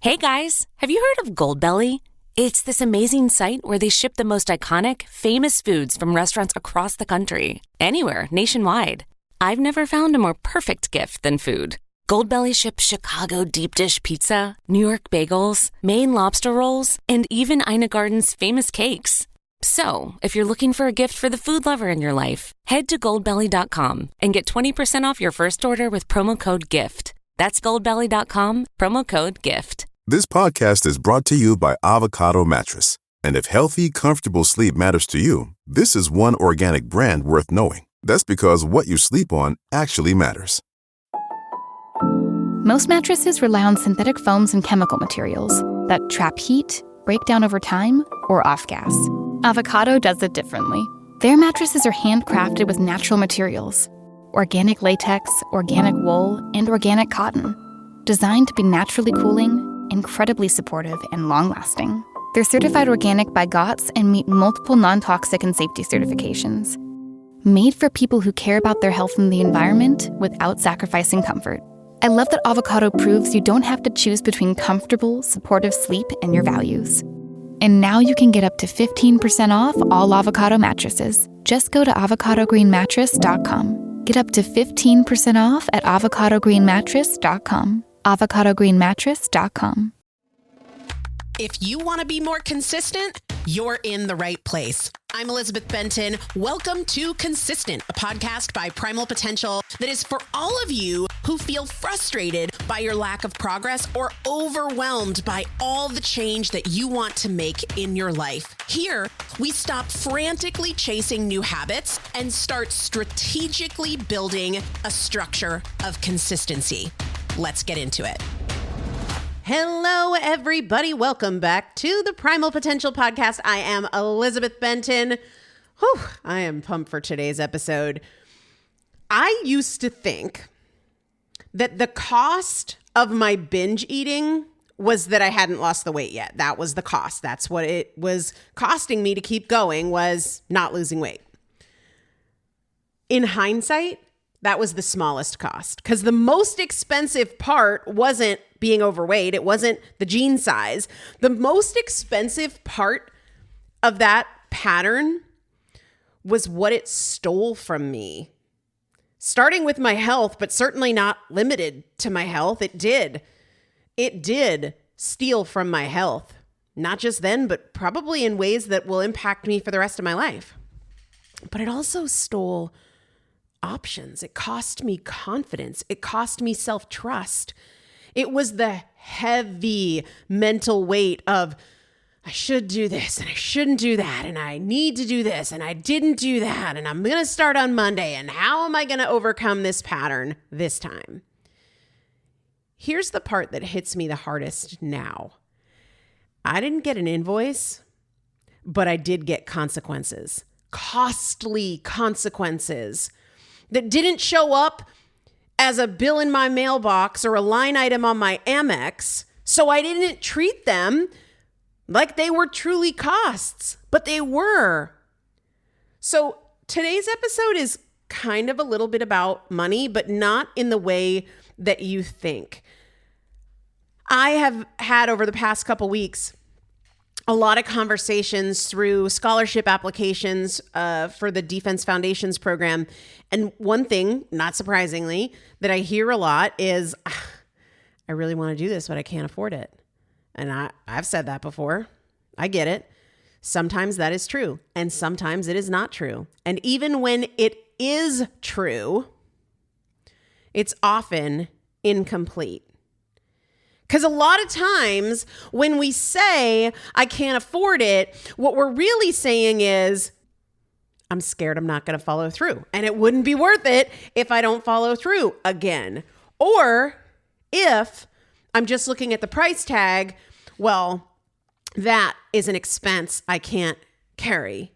Hey guys, have you heard of Goldbelly? It's this amazing site where they ship the most iconic, famous foods from restaurants across the country, anywhere, nationwide. I've never found a more perfect gift than food. Goldbelly ships Chicago deep dish pizza, New York bagels, Maine lobster rolls, and even Ina Garden's famous cakes. So, if you're looking for a gift for the food lover in your life, head to goldbelly.com and get 20% off your first order with promo code GIFT. That's goldbelly.com, promo code GIFT. This podcast is brought to you by Avocado Mattress. And if healthy, comfortable sleep matters to you, this is one organic brand worth knowing. That's because what you sleep on actually matters. Most mattresses rely on synthetic foams and chemical materials that trap heat, break down over time, or off-gas. Avocado does it differently. Their mattresses are handcrafted with natural materials: organic latex, organic wool, and organic cotton. Designed to be naturally cooling, incredibly supportive, and long-lasting. They're certified organic by GOTS and meet multiple non-toxic and safety certifications. Made for people who care about their health and the environment without sacrificing comfort. I love that Avocado proves you don't have to choose between comfortable, supportive sleep and your values. And now you can get up to 15% off all Avocado mattresses. Just go to avocadogreenmattress.com. Get up to 15% off at avocadogreenmattress.com. avocadogreenmattress.com. If you want to be more consistent, you're in the right place. I'm Elizabeth Benton. Welcome to Consistent, a podcast by Primal Potential that is for all of you who feel frustrated by your lack of progress or overwhelmed by all the change that you want to make in your life. Here, we stop frantically chasing new habits and start strategically building a structure of consistency. Let's get into it. Hello, everybody. Welcome back to the Primal Potential Podcast. I am Elizabeth Benton. Whew, I am pumped for today's episode. I used to think that the cost of my binge eating was that I hadn't lost the weight yet. That was the cost. That's what it was costing me to keep going, was not losing weight. In hindsight, that was the smallest cost, because the most expensive part wasn't being overweight. It wasn't the jean size. The most expensive part of that pattern was what it stole from me. Starting with my health, but certainly not limited to my health. It did steal from my health. Not just then, but probably in ways that will impact me for the rest of my life. But it also stole options. It cost me confidence. It cost me self-trust. It was the heavy mental weight of, I should do this and I shouldn't do that, and I need to do this and I didn't do that, and I'm going to start on Monday, and how am I going to overcome this pattern this time? Here's the part that hits me the hardest now. I didn't get an invoice, but I did get consequences. Costly consequences that didn't show up as a bill in my mailbox or a line item on my Amex, so I didn't treat them like they were truly costs, but they were. So today's episode is kind of a little bit about money, but not in the way that you think. I have had over the past couple weeks a lot of conversations through scholarship applications for the Defense Foundations program. And one thing, not surprisingly, that I hear a lot is, I really want to do this, but I can't afford it. And I've said that before. I get it. Sometimes that is true, and sometimes it is not true. And even when it is true, it's often incomplete. Because a lot of times when we say, I can't afford it, what we're really saying is, I'm scared I'm not going to follow through. And it wouldn't be worth it if I don't follow through again. Or if I'm just looking at the price tag, well, that is an expense I can't carry.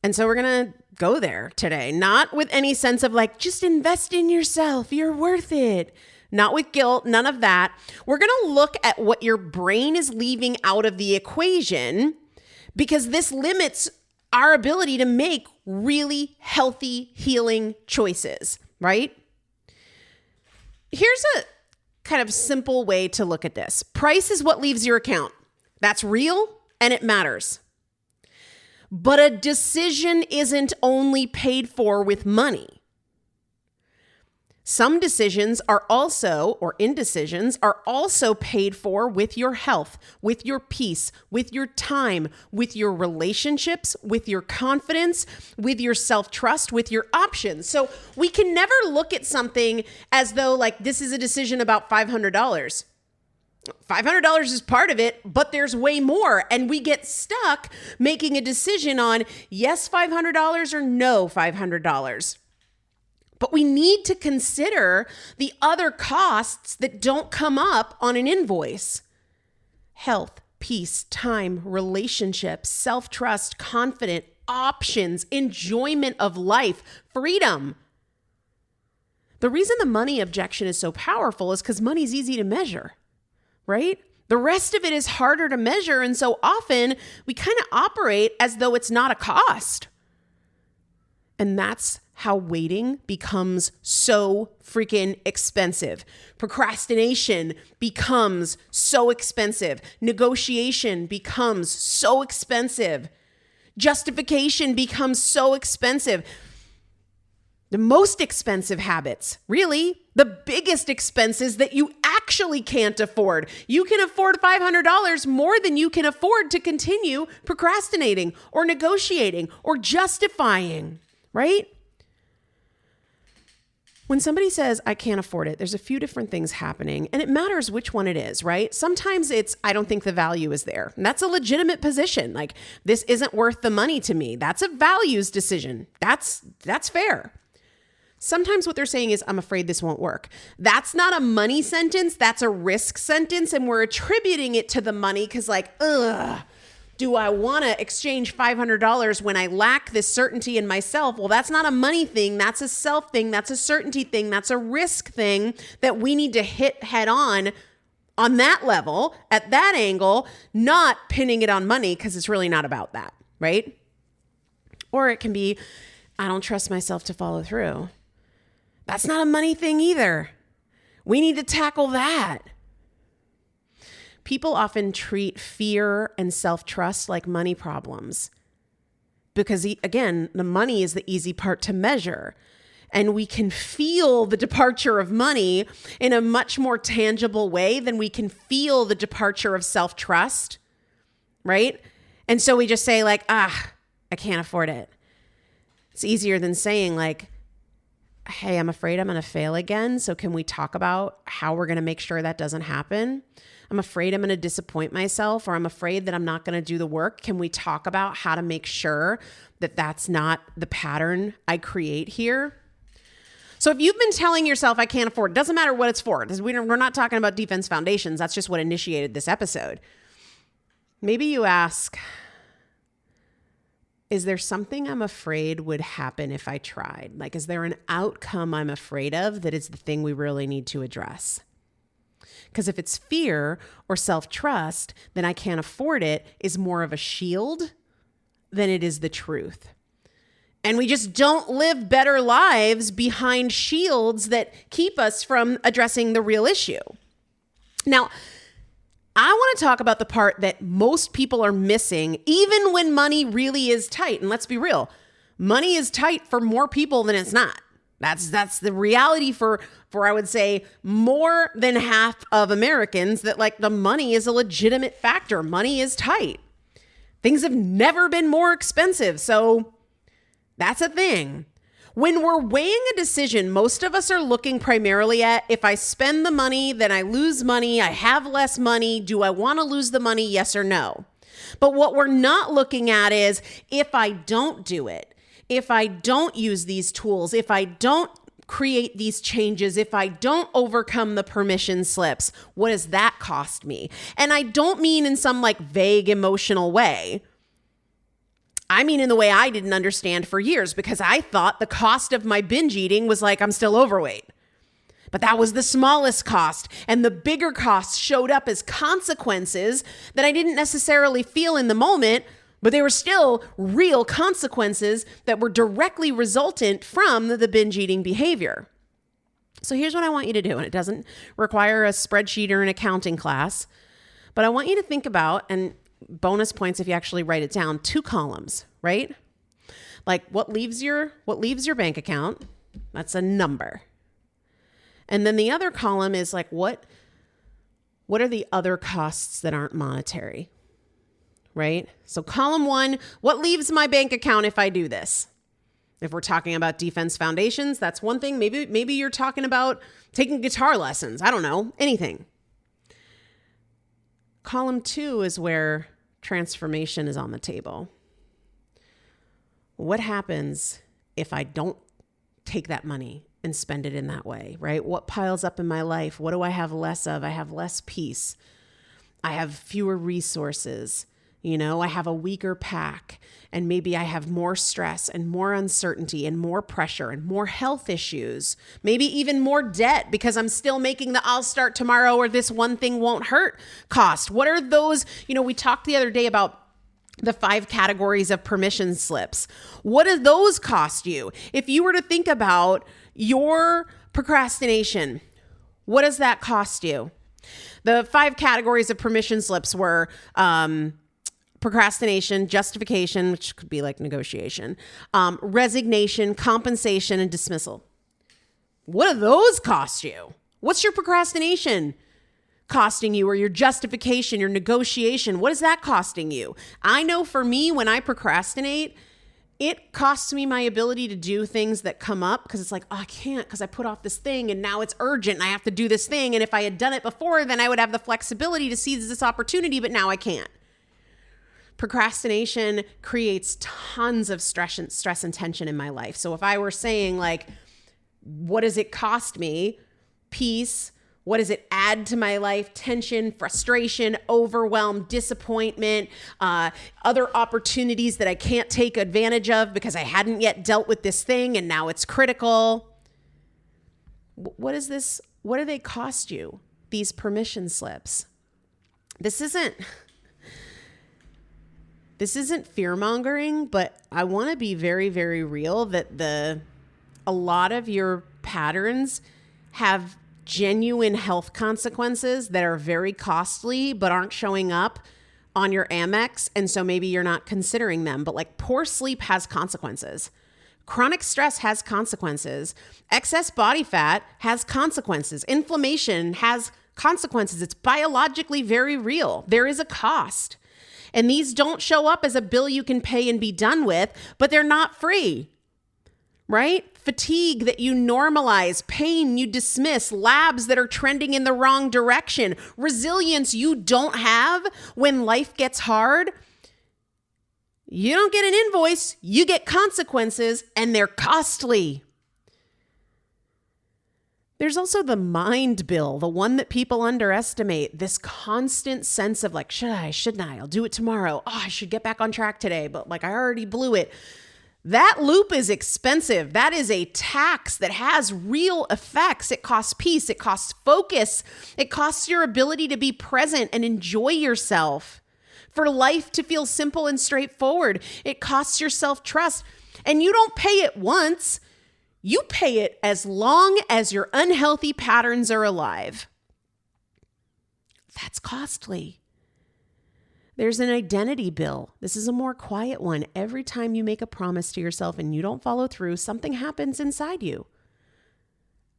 And so we're going to go there today, not with any sense of like, just invest in yourself. You're worth it. Not with guilt, none of that. We're going to look at what your brain is leaving out of the equation, because this limits our ability to make really healthy, healing choices, right? Here's a kind of simple way to look at this. Price is what leaves your account. That's real and it matters. But a decision isn't only paid for with money. Some decisions are also, or indecisions, are also paid for with your health, with your peace, with your time, with your relationships, with your confidence, with your self-trust, with your options. So we can never look at something as though like this is a decision about $500. $500 is part of it, but there's way more. And we get stuck making a decision on yes, $500 or no $500. But we need to consider the other costs that don't come up on an invoice. Health, peace, time, relationships, self-trust, confident, options, enjoyment of life, freedom. The reason the money objection is so powerful is because money's easy to measure, right? The rest of it is harder to measure. And so often we kind of operate as though it's not a cost. And that's how waiting becomes so freaking expensive. Procrastination becomes so expensive. Negotiation becomes so expensive. Justification becomes so expensive. The most expensive habits, really, the biggest expenses that you actually can't afford. You can afford $500 more than you can afford to continue procrastinating or negotiating or justifying, right? When somebody says, I can't afford it, there's a few different things happening, and it matters which one it is, right? Sometimes it's, I don't think the value is there. And that's a legitimate position. Like, this isn't worth the money to me. That's a values decision. That's fair. Sometimes what they're saying is, I'm afraid this won't work. That's not a money sentence. That's a risk sentence. And we're attributing it to the money because like, do I want to exchange $500 when I lack this certainty in myself? Well, that's not a money thing. That's a self thing. That's a certainty thing. That's a risk thing that we need to hit head on that level, at that angle, not pinning it on money because it's really not about that, right? Or it can be, I don't trust myself to follow through. That's not a money thing either. We need to tackle that. People often treat fear and self-trust like money problems because, again, the money is the easy part to measure. And we can feel the departure of money in a much more tangible way than we can feel the departure of self-trust, right? And so we just say like, I can't afford it. It's easier than saying like, hey, I'm afraid I'm going to fail again. So can we talk about how we're going to make sure that doesn't happen? I'm afraid I'm going to disappoint myself, or I'm afraid that I'm not going to do the work. Can we talk about how to make sure that that's not the pattern I create here? So if you've been telling yourself I can't afford, it doesn't matter what it's for. We're not talking about defense foundations. That's just what initiated this episode. Maybe you ask, is there something I'm afraid would happen if I tried? Like, is there an outcome I'm afraid of that is the thing we really need to address? Because if it's fear or self-trust, then I can't afford it is more of a shield than it is the truth. And we just don't live better lives behind shields that keep us from addressing the real issue. Now, I want to talk about the part that most people are missing, even when money really is tight. And let's be real, money is tight for more people than it's not. That's the reality for I would say more than half of Americans, that like the money is a legitimate factor. Money is tight. Things have never been more expensive. So that's a thing. When we're weighing a decision, most of us are looking primarily at, if I spend the money, then I lose money. I have less money. Do I want to lose the money? Yes or no? But what we're not looking at is, if I don't do it, if I don't use these tools, if I don't create these changes, if I don't overcome the permission slips, what does that cost me? And I don't mean in some like vague emotional way. I mean in the way I didn't understand for years, because I thought the cost of my binge eating was like, I'm still overweight. But that was the smallest cost. And the bigger costs showed up as consequences that I didn't necessarily feel in the moment, but they were still real consequences that were directly resultant from the binge eating behavior. So here's what I want you to do. And it doesn't require a spreadsheet or an accounting class, but I want you to think about, and bonus points if you actually write it down, 2 columns, right? Like what leaves your bank account, that's a number. And then the other column is like, what are the other costs that aren't monetary, right? So column 1, what leaves my bank account if I do this? If we're talking about defense foundations, that's one thing. Maybe you're talking about taking guitar lessons. I don't know, anything. Column 2 is where transformation is on the table. What happens if I don't take that money and spend it in that way, right? What piles up in my life? What do I have less of? I have less peace. I have fewer resources. I have a weaker pack, and maybe I have more stress and more uncertainty and more pressure and more health issues, maybe even more debt because I'm still making the I'll start tomorrow or this one thing won't hurt cost. What are those? We talked the other day about the 5 categories of permission slips. What do those cost you? If you were to think about your procrastination, what does that cost you? The 5 categories of permission slips were procrastination, justification, which could be like negotiation, resignation, compensation, and dismissal. What do those cost you? What's your procrastination costing you, or your justification, your negotiation? What is that costing you? I know for me, when I procrastinate, it costs me my ability to do things that come up because it's like, oh, I can't because I put off this thing and now it's urgent and I have to do this thing. And if I had done it before, then I would have the flexibility to seize this opportunity, but now I can't. Procrastination creates tons of stress and tension in my life. So if I were saying like, what does it cost me? Peace. What does it add to my life? Tension, frustration, overwhelm, disappointment, other opportunities that I can't take advantage of because I hadn't yet dealt with this thing and now it's critical. What is this? What do they cost you? These permission slips. This isn't fear-mongering, but I want to be very, very real that a lot of your patterns have genuine health consequences that are very costly but aren't showing up on your Amex. And so maybe you're not considering them, but like poor sleep has consequences. Chronic stress has consequences. Excess body fat has consequences. Inflammation has consequences. It's biologically very real. There is a cost. And these don't show up as a bill you can pay and be done with, but they're not free, right? Fatigue that you normalize, pain you dismiss, labs that are trending in the wrong direction, resilience you don't have when life gets hard. You don't get an invoice, you get consequences, and they're costly. There's also the mind bill, the one that people underestimate, this constant sense of like, should I, shouldn't I? I'll do it tomorrow. Oh, I should get back on track today, but like I already blew it. That loop is expensive. That is a tax that has real effects. It costs peace. It costs focus. It costs your ability to be present and enjoy yourself. For life to feel simple and straightforward, it costs your self-trust. And you don't pay it once. You pay it as long as your unhealthy patterns are alive. That's costly. There's an identity bill. This is a more quiet one. Every time you make a promise to yourself and you don't follow through, something happens inside you.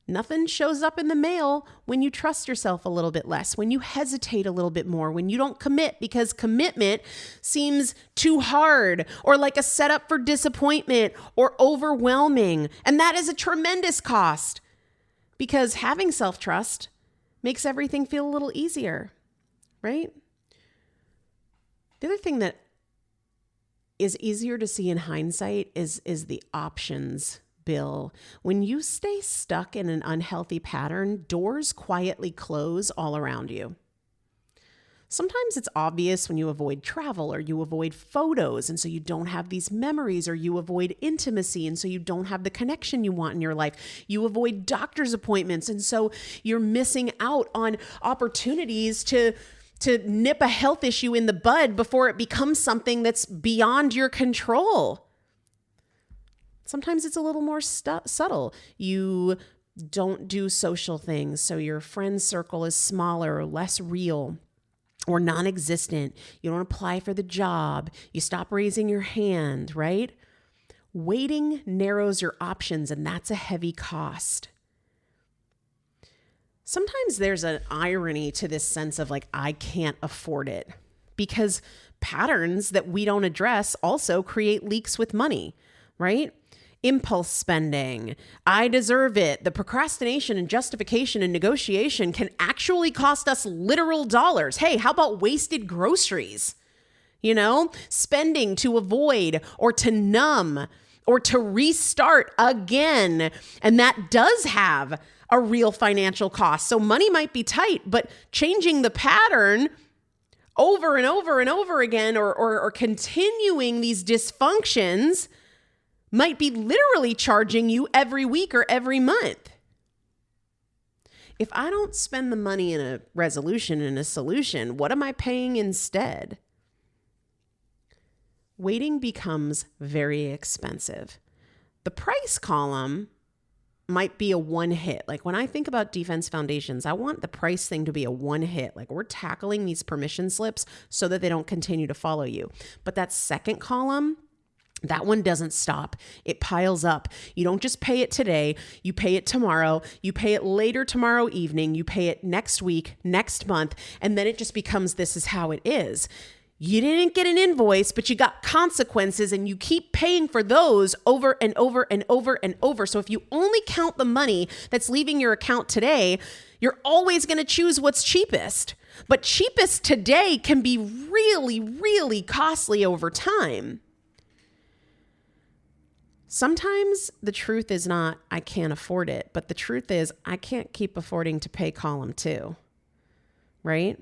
Nothing shows up in the mail when you trust yourself a little bit less, when you hesitate a little bit more, when you don't commit because commitment seems too hard or like a setup for disappointment or overwhelming. And that is a tremendous cost because having self-trust makes everything feel a little easier, right? The other thing that is easier to see in hindsight is the options bill. When you stay stuck in an unhealthy pattern, doors quietly close all around you. Sometimes it's obvious when you avoid travel or you avoid photos, and so you don't have these memories, or you avoid intimacy, and so you don't have the connection you want in your life. You avoid doctor's appointments, and so you're missing out on opportunities to nip a health issue in the bud before it becomes something that's beyond your control. Sometimes it's a little more subtle. You don't do social things, so your friend circle is smaller or less real or non-existent. You don't apply for the job. You stop raising your hand, right? Waiting narrows your options, and that's a heavy cost. Sometimes there's an irony to this sense of like, I can't afford it, because patterns that we don't address also create leaks with money, right? Impulse spending, I deserve it. The procrastination and justification and negotiation can actually cost us literal dollars. Hey, how about wasted groceries? You know, spending to avoid or to numb or to restart again. And that does have a real financial cost. So money might be tight, but changing the pattern over and over and over again, or continuing these dysfunctions might be literally charging you every week or every month. If I don't spend the money in a resolution and a solution, what am I paying instead? Waiting becomes very expensive. The price column might be a one hit. Like when I think about defense foundations, I want the price thing to be a one hit. Like we're tackling these permission slips so that they don't continue to follow you. But that second column, that one doesn't stop. It piles up. You don't just pay it today. You pay it tomorrow. You pay it later tomorrow evening. You pay it next week, next month. And then it just becomes, this is how it is. You didn't get an invoice, but you got consequences, and you keep paying for those over and over and over and over. So if you only count the money that's leaving your account today, you're always going to choose what's cheapest. But cheapest today can be really, really costly over time. Sometimes the truth is not, I can't afford it, but the truth is, I can't keep affording to pay column 2, right?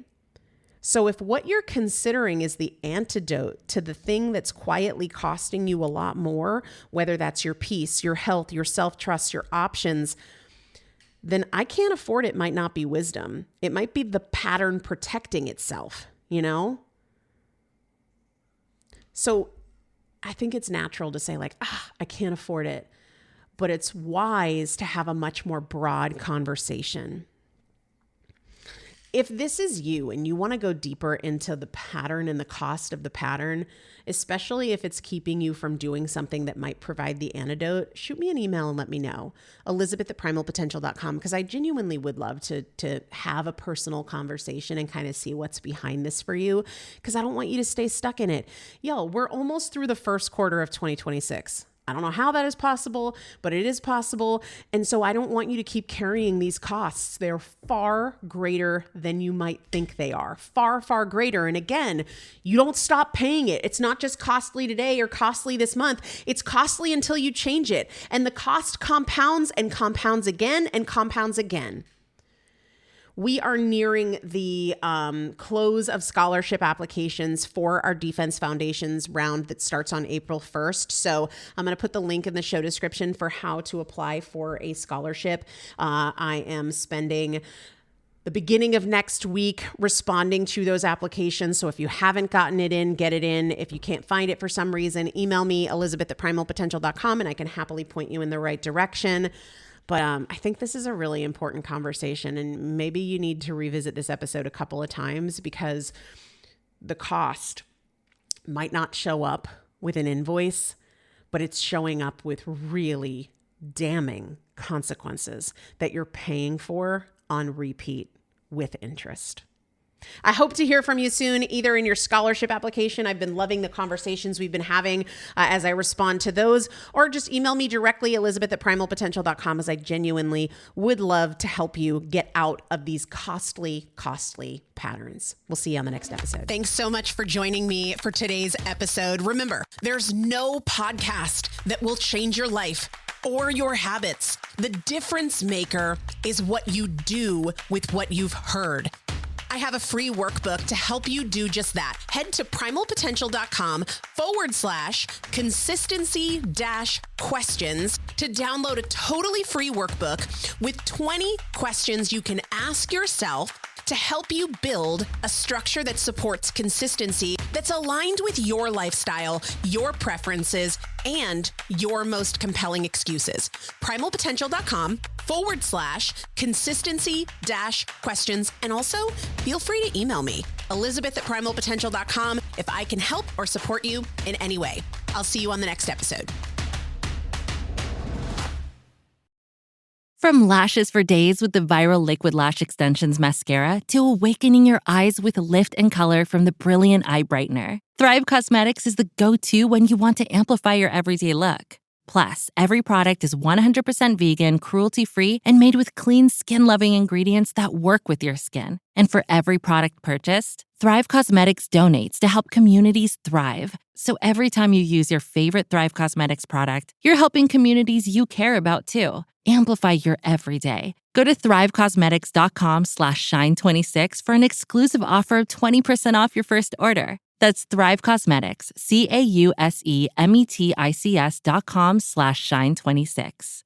So if what you're considering is the antidote to the thing that's quietly costing you a lot more, whether that's your peace, your health, your self-trust, your options, then I can't afford it might not be wisdom. It might be the pattern protecting itself, you know? So I think it's natural to say like, I can't afford it, but it's wise to have a much more broad conversation. If this is you and you want to go deeper into the pattern and the cost of the pattern, especially if it's keeping you from doing something that might provide the antidote, shoot me an email and let me know. Elizabeth@primalpotential.com, because I genuinely would love to have a personal conversation and kind of see what's behind this for you, because I don't want you to stay stuck in it. Yo, we're almost through the first quarter of 2026. I don't know how that is possible, but it is possible. And so I don't want you to keep carrying these costs. They're far greater than you might think they are. Far, far greater. And again, you don't stop paying it. It's not just costly today or costly this month. It's costly until you change it. And the cost compounds and compounds again and compounds again. We are nearing the close of scholarship applications for our Defense Foundations round that starts on April 1st. So I'm going to put the link in the show description for how to apply for a scholarship. I am spending the beginning of next week responding to those applications. So if you haven't gotten it in, get it in. If you can't find it for some reason, email me, Elizabeth@primalpotential.com, and I can happily point you in the right direction. But I think this is a really important conversation, and maybe you need to revisit this episode a couple of times, because the cost might not show up with an invoice, but it's showing up with really damning consequences that you're paying for on repeat with interest. I hope to hear from you soon, either in your scholarship application. I've been loving the conversations we've been having as I respond to those, or just email me directly, Elizabeth@primalpotential.com, as I genuinely would love to help you get out of these costly patterns. We'll see you on the next episode. Thanks so much for joining me for today's episode. Remember, there's no podcast that will change your life or your habits. The difference maker is what you do with what you've heard. I have a free workbook to help you do just that. Head to primalpotential.com/consistency-questions to download a totally free workbook with 20 questions you can ask yourself to help you build a structure that supports consistency, that's aligned with your lifestyle, your preferences, and your most compelling excuses. Primalpotential.com/consistency-questions. And also feel free to email me, Elizabeth@primalpotential.com, if I can help or support you in any way. I'll see you on the next episode. From lashes for days with the viral Liquid Lash Extensions mascara to awakening your eyes with lift and color from the brilliant eye brightener, Thrive Cosmetics is the go-to when you want to amplify your everyday look. Plus, every product is 100% vegan, cruelty-free, and made with clean, skin-loving ingredients that work with your skin. And for every product purchased, Thrive Cosmetics donates to help communities thrive. So every time you use your favorite Thrive Cosmetics product, you're helping communities you care about too. Amplify your everyday. Go to thrivecosmetics.com/shine26 for an exclusive offer of 20% off your first order. That's Thrive Cosmetics, CAUSEMETICS.com/shine26.